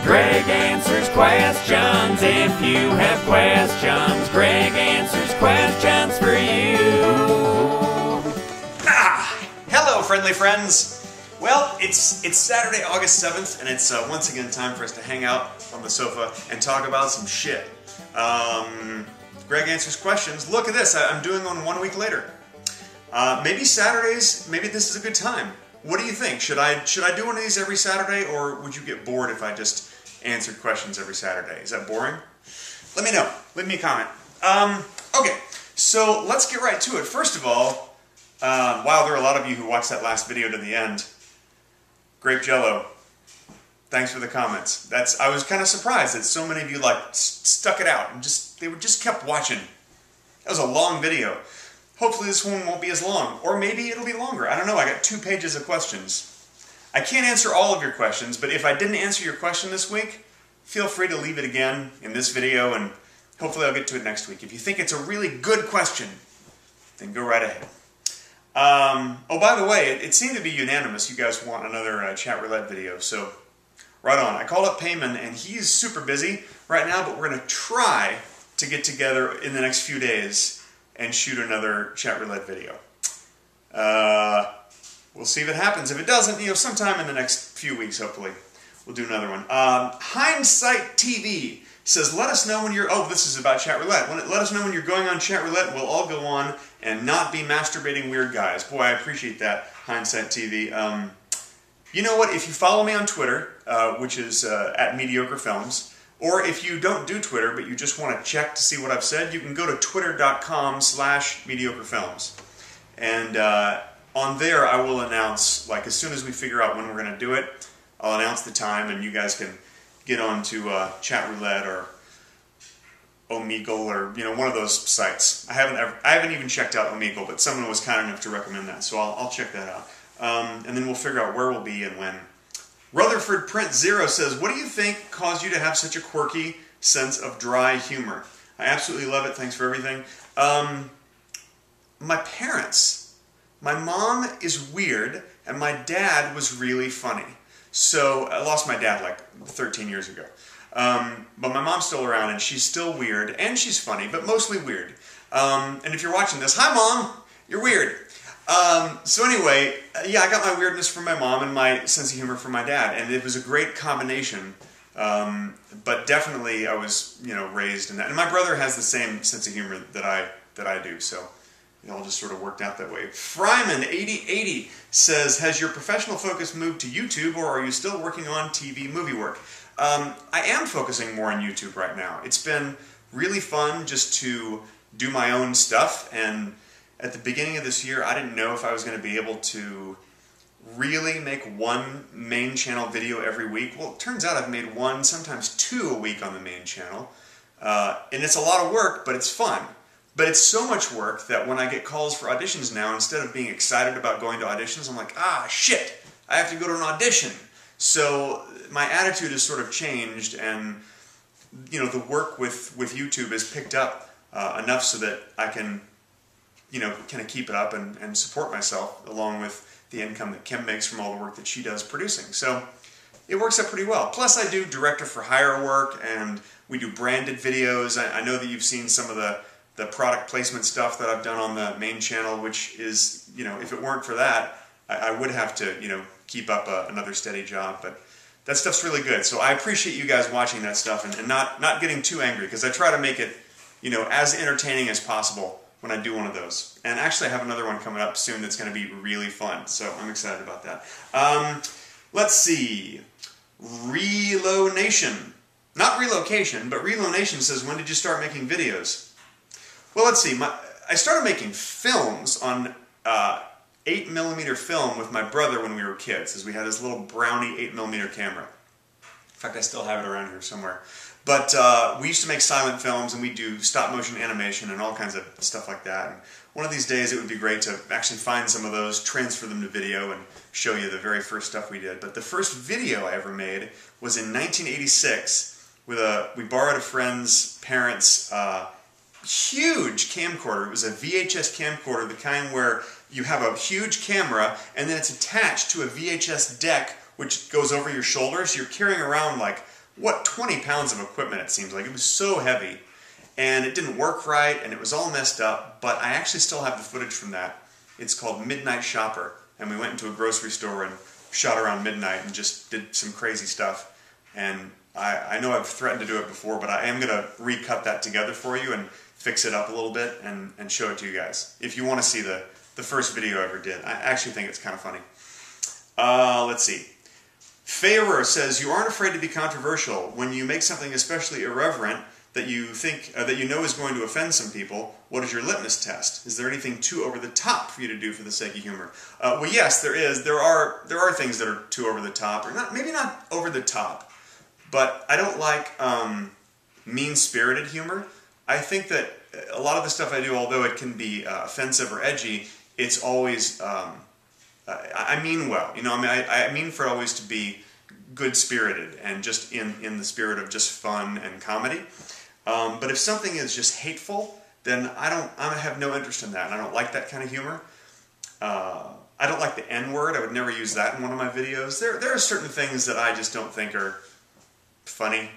Greg answers questions. If you have questions, Greg answers questions for you. Hello, friendly friends. Well, it's Saturday, August 7th, and it's once again time for us to hang out on the sofa and talk about some shit. Greg answers questions. Look at this. I'm doing one 1 week later. Maybe Saturdays. Maybe this is a good time. What do you think? Should I do one of these every Saturday, or would you get bored if I just answered questions every Saturday? Is that boring? Let me know. Leave me a comment. Okay, so let's get right to it. First of all, wow, there are a lot of you who watched that last video to the end. Grape Jello. Thanks for the comments. I was kind of surprised that so many of you stuck it out and they just kept watching. That was a long video. Hopefully this one won't be as long, or maybe it'll be longer. I don't know. I got 2 pages of questions. I can't answer all of your questions, but if I didn't answer your question this week, feel free to leave it again in this video, and hopefully I'll get to it next week. If you think it's a really good question, then go right ahead. Oh, by the way, it seemed to be unanimous. You guys want another Chatroulette video, so right on. I called up Payman, and he's super busy right now, but we're going to try to get together in the next few days and shoot another Chatroulette video. We'll see if it happens. If it doesn't, sometime in the next few weeks, hopefully, we'll do another one. Hindsight TV says, let us know when you're... Oh, this is about Chatroulette. Let us know when you're going on Chatroulette. We'll all go on and not be masturbating weird guys. Boy, I appreciate that, Hindsight TV. You know what? If you follow me on Twitter, which is at Mediocre Films, or if you don't do Twitter, but you just want to check to see what I've said, you can go to twitter.com/mediocrefilms. And on there, I will announce, as soon as we figure out when we're going to do it, I'll announce the time, and you guys can get on to Chatroulette or Omegle or one of those sites. I haven't even checked out Omegle, but someone was kind enough to recommend that, so I'll check that out. And then we'll figure out where we'll be and when. Rutherford Print Zero says, what do you think caused you to have such a quirky sense of dry humor? I absolutely love it. Thanks for everything. My parents. My mom is weird, and my dad was really funny. So I lost my dad 13 years ago. But my mom's still around, and she's still weird, and she's funny, but mostly weird. And if you're watching this, hi Mom, you're weird. So anyway, yeah, I got my weirdness from my mom and my sense of humor from my dad, and it was a great combination. But definitely I was, raised in that. And my brother has the same sense of humor that I do, so it all just sort of worked out that way. Fryman8080 says, has your professional focus moved to YouTube, or are you still working on TV movie work? I am focusing more on YouTube right now. It's been really fun just to do my own stuff, and at the beginning of this year, I didn't know if I was going to be able to really make one main channel video every week. Well, it turns out I've made 1, sometimes 2 a week on the main channel. And it's a lot of work, but it's fun. But it's so much work that when I get calls for auditions now, instead of being excited about going to auditions, I'm like, shit, I have to go to an audition. So my attitude has sort of changed, and the work with YouTube has picked up enough so that I can kind of keep it up and support myself, along with the income that Kim makes from all the work that she does producing. So it works out pretty well. Plus I do director for hire work, and we do branded videos. I know that you've seen some of the product placement stuff that I've done on the main channel, which is, if it weren't for that, I would have to, keep up another steady job. But that stuff's really good. So I appreciate you guys watching that stuff and not getting too angry, because I try to make it, as entertaining as possible when I do one of those. And actually I have another one coming up soon that's going to be really fun, so I'm excited about that. Let's see. Relo Nation. Not Relocation, but Relo Nation says, when did you start making videos? Well, let's see. I started making films on 8mm film with my brother when we were kids, as we had this little brownie 8mm camera. In fact, I still have it around here somewhere. But we used to make silent films, and we do stop-motion animation and all kinds of stuff like that. And one of these days it would be great to actually find some of those, transfer them to video, and show you the very first stuff we did. But the first video I ever made was in 1986. We borrowed a friend's parents' huge camcorder. It was a VHS camcorder, the kind where you have a huge camera, and then it's attached to a VHS deck which goes over your shoulders. So you're carrying around like 20 pounds of equipment, it seems like. It was so heavy, and it didn't work right, and it was all messed up, but I actually still have the footage from that. It's called Midnight Shopper, and we went into a grocery store and shot around midnight and just did some crazy stuff. And I know I've threatened to do it before, but I am going to recut that together for you and fix it up a little bit and show it to you guys. If you want to see the first video I ever did. I actually think it's kind of funny. Let's see. Feyrer says, you aren't afraid to be controversial. When you make something especially irreverent that you think that you know is going to offend some people, what is your litmus test? Is there anything too over the top for you to do for the sake of humor? Well, yes, there is. There are things that are too over the top, or maybe not over the top, but I don't like mean-spirited humor. I think that a lot of the stuff I do, although it can be offensive or edgy, it's always I mean well. You know, I mean, I mean for it always to be good-spirited and just in the spirit of just fun and comedy. But if something is just hateful, then I have no interest in that. And I don't like that kind of humor. I don't like the N-word. I would never use that in one of my videos. There are certain things that I just don't think are funny,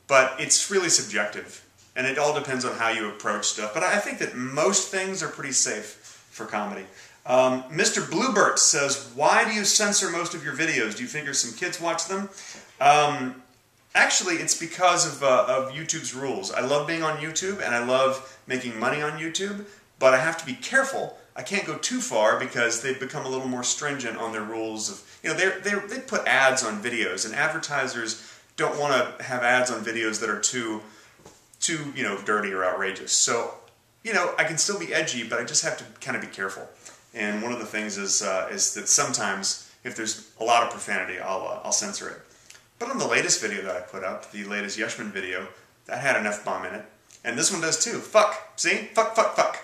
but it's really subjective, and it all depends on how you approach stuff. But I think that most things are pretty safe for comedy. Mr. Bluebert says, why do you censor most of your videos? Do you figure some kids watch them? Actually, it's because of YouTube's rules. I love being on YouTube, and I love making money on YouTube, but I have to be careful. I can't go too far because they've become a little more stringent on their rules of, you know, they put ads on videos, and advertisers don't want to have ads on videos that are too you know, dirty or outrageous. So, you know, I can still be edgy, but I just have to kind of be careful. And one of the things is that sometimes if there's a lot of profanity, I'll censor it. But on the latest video that I put up, the latest Yeshman video, that had an F-bomb in it. And this one does too. Fuck. See? Fuck, fuck, fuck.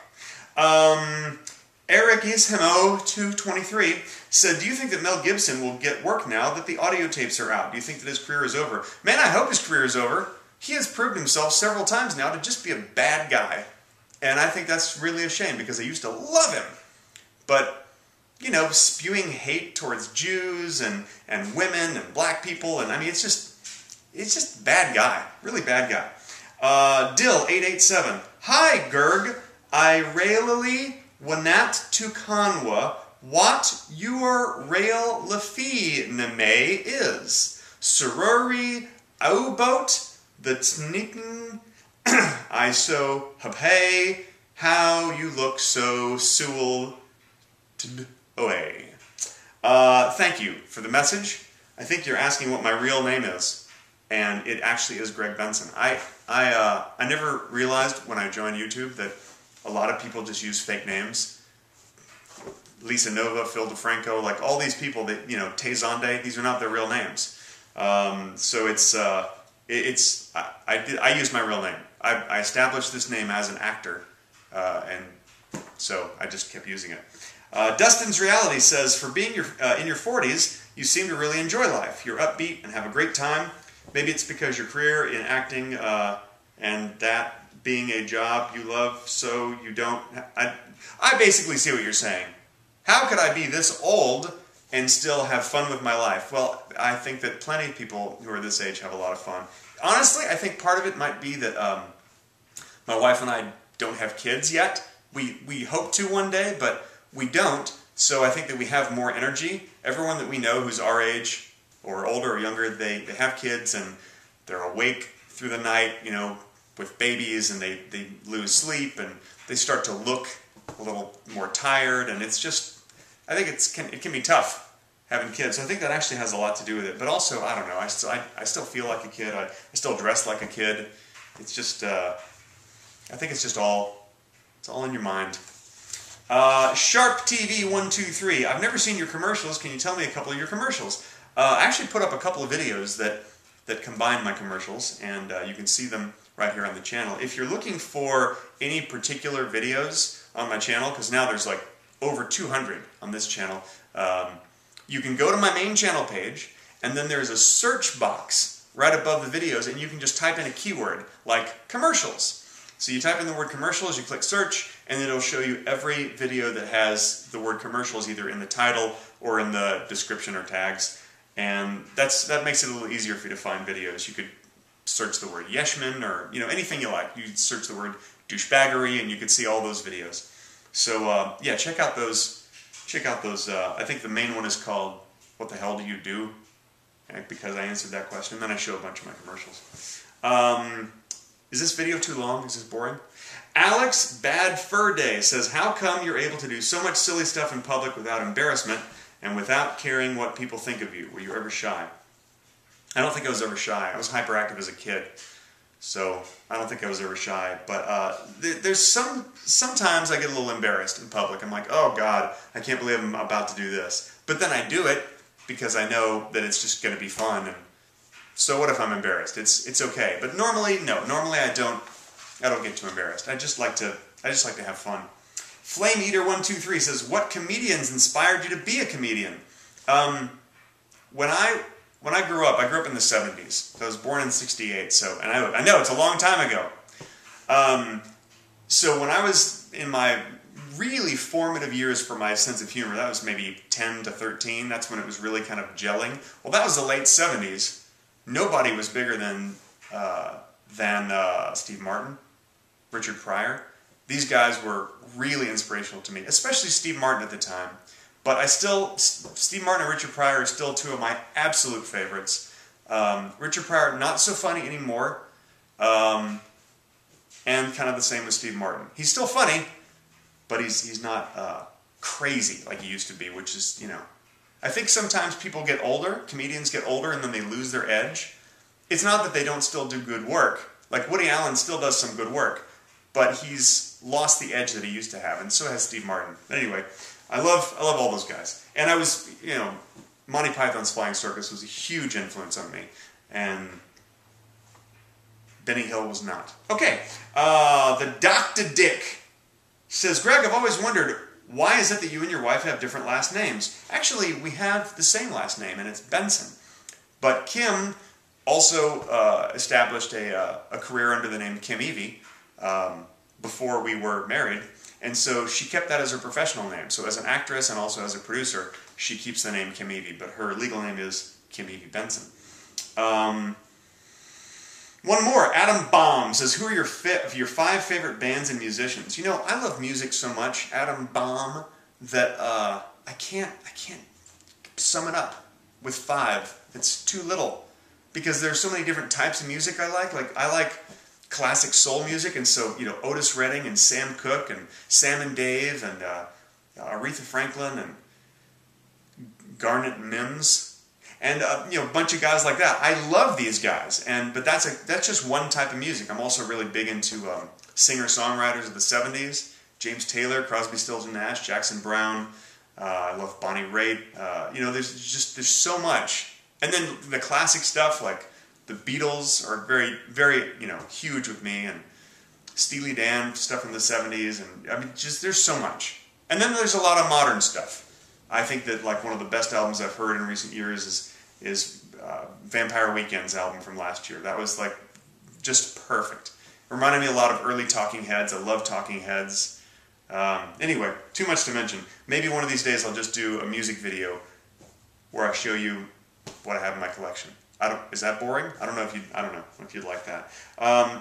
Eric Ishimo 223 said, do you think that Mel Gibson will get work now that the audio tapes are out? Do you think that his career is over? Man, I hope his career is over. He has proved himself several times now to just be a bad guy. And I think that's really a shame because I used to love him. But, you know, spewing hate towards Jews and women and black people, and I mean, it's just bad guy. Really bad guy. Dill887. Hi, Gerg. I rarely wanat to conwa what your rail lafi name is. Sorori aubot the tnicken I so habhay how you look so sewel away. Thank you for the message. I think you're asking what my real name is, and it actually is Greg Benson. I never realized when I joined YouTube that a lot of people just use fake names. Lisa Nova, Phil DeFranco, like all these people that, you know, Tay Zonde, these are not their real names. So I use my real name. I established this name as an actor, and so I just kept using it. Dustin's Reality says, for being in your 40s, you seem to really enjoy life. You're upbeat and have a great time. Maybe it's because your career in acting and that being a job you love, so you don't... I basically see what you're saying. How could I be this old and still have fun with my life? Well, I think that plenty of people who are this age have a lot of fun. Honestly, I think part of it might be that my wife and I don't have kids yet. We hope to one day, but we don't. So I think that we have more energy. Everyone that we know who's our age or older or younger, they have kids and they're awake through the night, you know, with babies, and they lose sleep and they start to look a little more tired, and it's just, I think it can be tough having kids. So I think that actually has a lot to do with it. But also, I don't know, I still feel like a kid. I still dress like a kid. It's just, I think it's just it's all in your mind. Sharp TV 123. I've never seen your commercials. Can you tell me a couple of your commercials? I actually put up a couple of videos that combine my commercials, and you can see them right here on the channel. If you're looking for any particular videos on my channel, because now there's like over 200 on this channel, you can go to my main channel page, and then there's a search box right above the videos, and you can just type in a keyword like commercials. So you type in the word commercials, you click search, and it'll show you every video that has the word commercials either in the title or in the description or tags. And that makes it a little easier for you to find videos. You could search the word Yeshman or anything you like. You could search the word douchebaggery and you could see all those videos. So yeah, check out those. I think the main one is called "What the Hell Do You Do?" Because I answered that question. And then I show a bunch of my commercials. Is this video too long? Is this boring? Alex Bad Fur Day says, how come you're able to do so much silly stuff in public without embarrassment and without caring what people think of you? Were you ever shy? I don't think I was ever shy. I was hyperactive as a kid, so I don't think I was ever shy. But there's sometimes I get a little embarrassed in public. I'm like, oh God, I can't believe I'm about to do this. But then I do it because I know that it's just going to be fun. And so what if I'm embarrassed? It's okay. But normally, no. Normally I don't get too embarrassed. I just like to have fun. Flame Eater 123 says, what comedians inspired you to be a comedian? When I grew up in the 70s. I was born in 68, so, and I know it's a long time ago. So when I was in my really formative years for my sense of humor, that was maybe 10 to 13, that's when it was really kind of gelling. Well, that was the late 70s. Nobody was bigger than Steve Martin, Richard Pryor. These guys were really inspirational to me, especially Steve Martin at the time. But Steve Martin and Richard Pryor are still two of my absolute favorites. Richard Pryor, not so funny anymore, and kind of the same with Steve Martin. He's still funny, but he's not crazy like he used to be, which is, I think sometimes people get older, comedians get older, and then they lose their edge. It's not that they don't still do good work. Like Woody Allen still does some good work, but he's lost the edge that he used to have, and so has Steve Martin. Anyway, I love all those guys. And I was, Monty Python's Flying Circus was a huge influence on me, and Benny Hill was not. Okay, the Dr. Dick says, Greg, I've always wondered, why is it that you and your wife have different last names? Actually, we have the same last name, and it's Benson. But Kim also established a career under the name Kim Evie before we were married, and so she kept that as her professional name. So as an actress and also as a producer, she keeps the name Kim Evie, but her legal name is Kim Evie Benson. One more, Adam Baum says, who are your 5 favorite bands and musicians? I love music so much, Adam Baum, that I can't sum it up with 5. It's too little, because there's so many different types of music I like. Like, I like classic soul music, and so, Otis Redding and Sam Cooke and Sam and Dave and Aretha Franklin and Garnet Mims. And a bunch of guys like that. I love these guys, but that's just one type of music. I'm also really big into singer-songwriters of the 70s. James Taylor, Crosby, Stills and Nash, Jackson Browne. I love Bonnie Raitt. There's so much. And then the classic stuff like the Beatles are very, very huge with me, and Steely Dan stuff from the 70s, and there's so much. And then there's a lot of modern stuff. I think that one of the best albums I've heard in recent years is Vampire Weekend's album from last year. That was just perfect. It reminded me a lot of early Talking Heads. I love Talking Heads. Anyway, too much to mention. Maybe one of these days I'll just do a music video where I show you what I have in my collection. Is that boring? I don't know if you'd like that.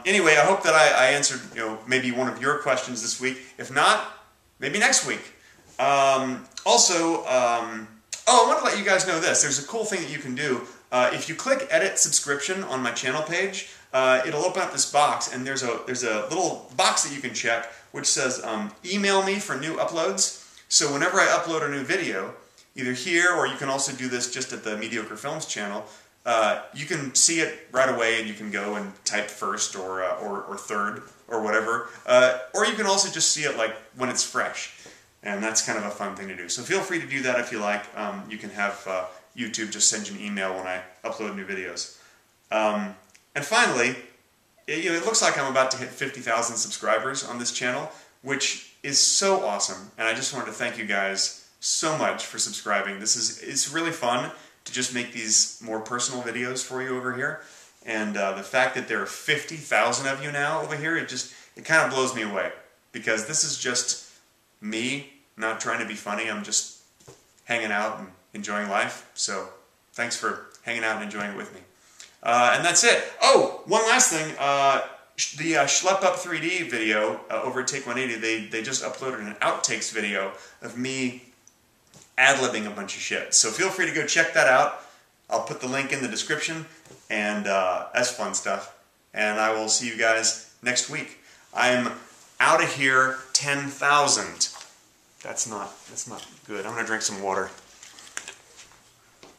Anyway, I hope that I answered maybe one of your questions this week. If not, maybe next week. I want to let you guys know this. There's a cool thing that you can do. If you click Edit Subscription on my channel page, it'll open up this box, and there's a little box that you can check which says email me for new uploads. So whenever I upload a new video, either here or you can also do this just at the Mediocre Films channel, you can see it right away, and you can go and type first or third or whatever. Or you can also just see it when it's fresh. And that's kind of a fun thing to do. So feel free to do that if you like. You can have YouTube just send you an email when I upload new videos. And finally, it looks like I'm about to hit 50,000 subscribers on this channel, which is so awesome. And I just wanted to thank you guys so much for subscribing. It's really fun to just make these more personal videos for you over here. And the fact that there are 50,000 of you now over here, it kind of blows me away. Because this is just me not trying to be funny. I'm just hanging out and enjoying life. So thanks for hanging out and enjoying it with me. And that's it. Oh, one last thing. The Schlep Up 3D video over at Take 180, they just uploaded an Outtakes video of me ad-libbing a bunch of shit. So feel free to go check that out. I'll put the link in the description, and that's fun stuff. And I will see you guys next week. I'm out of here 10,000. That's not good. I'm gonna drink some water.